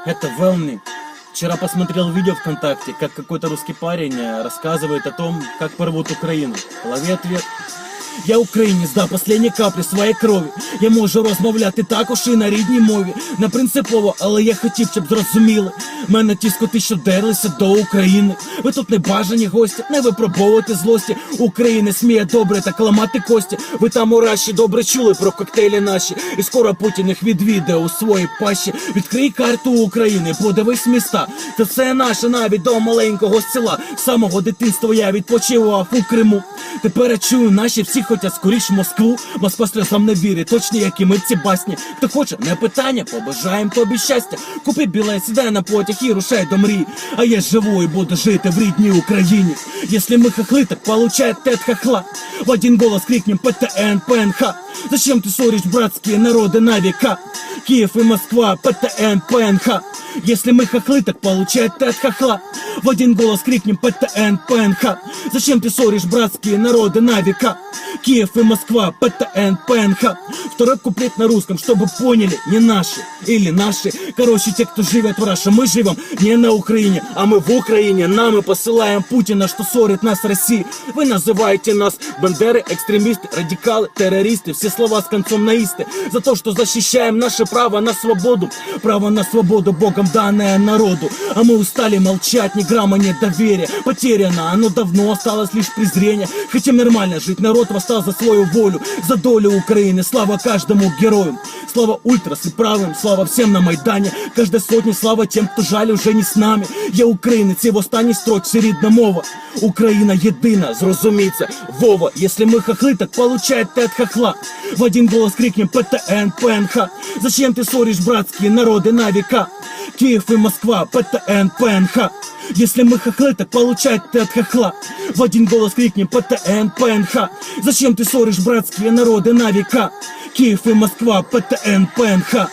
Это Велни. Вчера посмотрел видео ВКонтакте, как какой-то русский парень рассказывает о том, как порвут Украину. Лови ответ. Я українець до останньої каплі своєї крові. Я можу розмовляти також і на рідній мові. Не принципово, але я хотів, щоб зрозуміли. Мене ті скоти, що дерлися до України. Ви тут не бажані гості, не випробовуйте злості. України сміє добре так ламати кості. Ви там у Раші добре чули про коктейлі наші. І скоро Путін їх відвідає у своїй пащі. Відкрий карту України, подивись міста. Це все наше навіть до маленького села. З самого дитинства я відпочивав у Криму. Тепер я чую, наші всі хотять скоріш Москву. Москва сльозам не вірить, точні як і ми ці басні. Хто хоче, не питання, побажаєм тобі щастя. Купи білет, сідай на потяг і рушай до мрії. А я живу і буду жити в рідній Україні. Если мы хохлы, так получает тет хохла. В один голос крикнем ПТН, ПНХ. Зачем ты ссоришь братские народы на века? Киев и Москва, ПТН, ПНХ. Если мы хохлы, так получает тет хохла. В один голос крикнем ПТН, ПНХ. Зачем ты ссоришь братские народы на века? Киев и Москва, ПТН, ПНХ. Второй куплет на русском, чтобы поняли, не наши или наши. Короче, те, кто живет в Раше, мы живем не на Украине, а мы в Украине. Нам мы посылаем Путина, что ссорит нас с Россией. Вы называете нас бандеры, экстремисты, радикалы, террористы. Все слова с концом наисты. За то, что защищаем наше право на свободу. Право на свободу, Богом данное народу. А мы устали молчать, ни грамма нет доверия. Потеряно, оно давно осталось лишь презрение. Хотим нормально жить, народ восстал за свою волю. За долю Украины, слава каждому герою. Слава ультрас и правым, слава всем на Майдане. Каждой сотне слава тем, кто жаль уже не с нами. Я українець, і в останній строчці рідна мова. Україна єдина, зрозумійте, Вова. Если мы хохлы, так получает тет хохла. В один голос крикнем ПТН, ПНХ. Зачем ты ссоришь братские народы на века? Киев и Москва, ПТН, ПНХ. Если мы хохлы, так получает тет хохла. В один голос крикнем ПТН, ПНХ. Зачем ты ссоришь братские народы на века? Киев и Москва, ПТН, ПНХ.